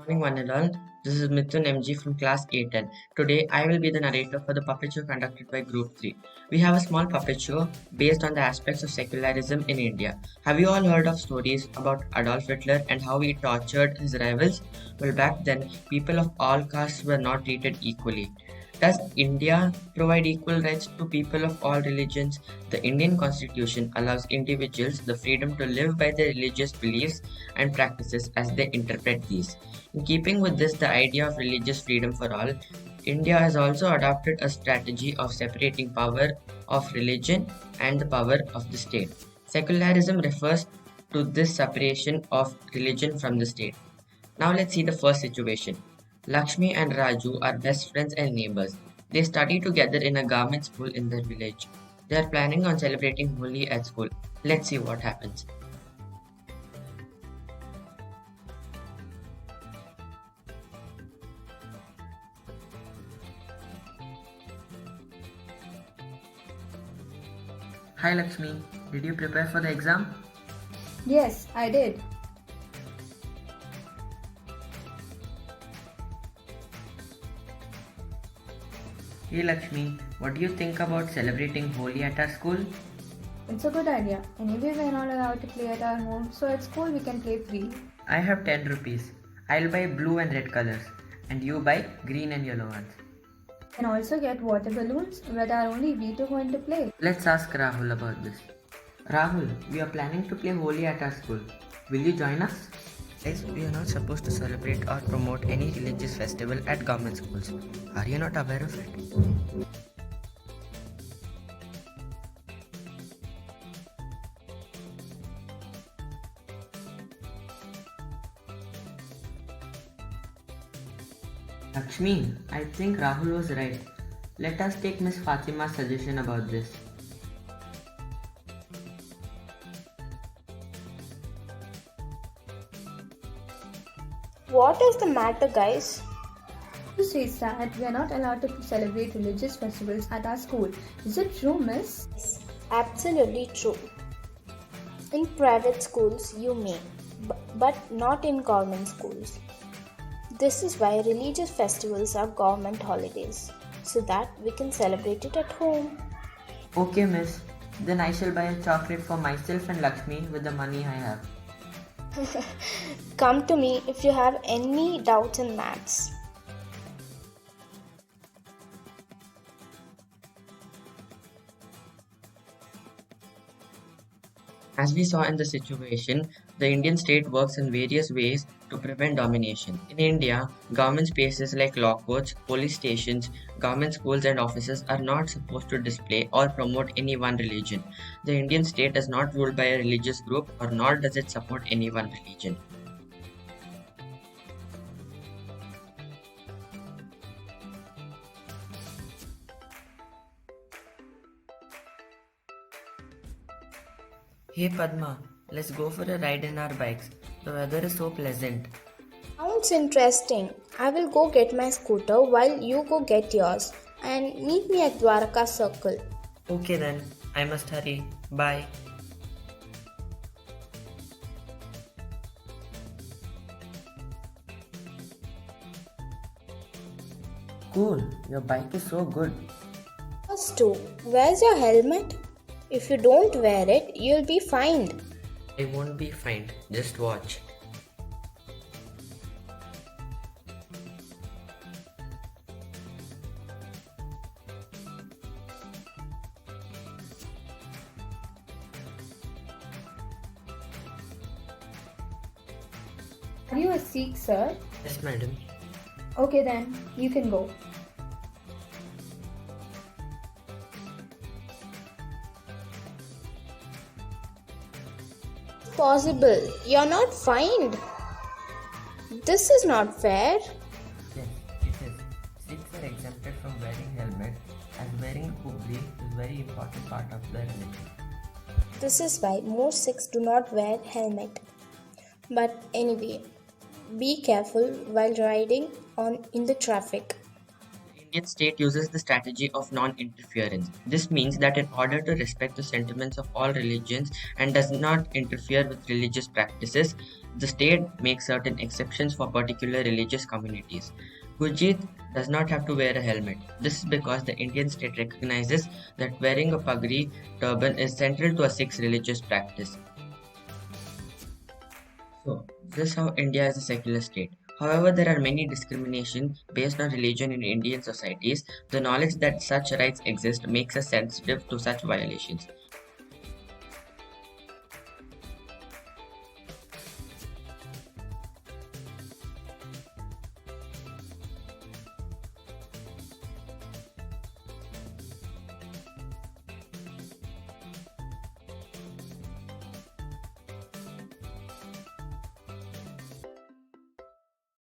Morning, one and all. This is Mithun MG from class A10. Today, I will be the narrator for the puppet show conducted by Group 3. We have a small puppet show based on the aspects of secularism in India. Have you all heard of stories about Adolf Hitler and how he tortured his rivals? Well, back then, people of all castes were not treated equally. Does India provide equal rights to people of all religions? The Indian Constitution allows individuals the freedom to live by their religious beliefs and practices as they interpret these. In keeping with this, the idea of religious freedom for all, India has also adopted a strategy of separating power of religion and the power of the state. Secularism refers to this separation of religion from the state. Now let's see the first situation. Lakshmi and Raju are best friends and neighbors. They study together in a government school in their village. They are planning on celebrating Holi at school. Let's see what happens. Hi Lakshmi, did you prepare for the exam? Yes, I did. Hey Lakshmi, what do you think about celebrating Holi at our school? It's a good idea. Anyway, we're not allowed to play at our home, so at school we can play freely. I have 10 rupees. I'll buy blue and red colors, and you buy green and yellow ones. You can also get water balloons, but are only we two going to play. Let's ask Rahul about this. Rahul, we are planning to play Holi at our school. Will you join us? Guys, we are not supposed to celebrate or promote any religious festival at government schools. Are you not aware of it? Lakshmi, I think Rahul was right. Let us take Miss Fatima's suggestion about this. What is the matter, guys? Who says that we are not allowed to celebrate religious festivals at our school? Is it true, miss? Absolutely true. In private schools, you may, but not in government schools. This is why religious festivals are government holidays, so that we can celebrate it at home. Okay, miss. Then I shall buy a chocolate for myself and Lakshmi with the money I have. Come to me if you have any doubts in maths. As we saw in the situation, the Indian state works in various ways to prevent domination. In India, government spaces like law courts, police stations, government schools, and offices are not supposed to display or promote any one religion. The Indian state is not ruled by a religious group, or nor does it support any one religion. Hey Padma, let's go for a ride in our bikes. The weather is so pleasant. Sounds interesting. I will go get my scooter while you go get yours and meet me at Dwaraka Circle. Okay then, I must hurry. Bye. Cool, your bike is so good. First two, where's your helmet? If you don't wear it, you'll be fined. I won't be fined, just watch. Are you a Sikh, sir? Yes, madam. Okay then, you can go. Possible. You're not fined. This is not fair. Yes, it is. Sikhs are exempted from wearing helmet as wearing kubli is very important part of their religion. This is why most Sikhs do not wear helmet. But anyway, be careful while riding on in the traffic. The Indian state uses the strategy of non-interference. This means that in order to respect the sentiments of all religions and does not interfere with religious practices, the state makes certain exceptions for particular religious communities. Gurjeet does not have to wear a helmet. This is because the Indian state recognizes that wearing a pagri turban is central to a Sikh religious practice. So, this is how India is a secular state. However, there are many discrimination based on religion in Indian societies. The knowledge that such rights exist makes us sensitive to such violations.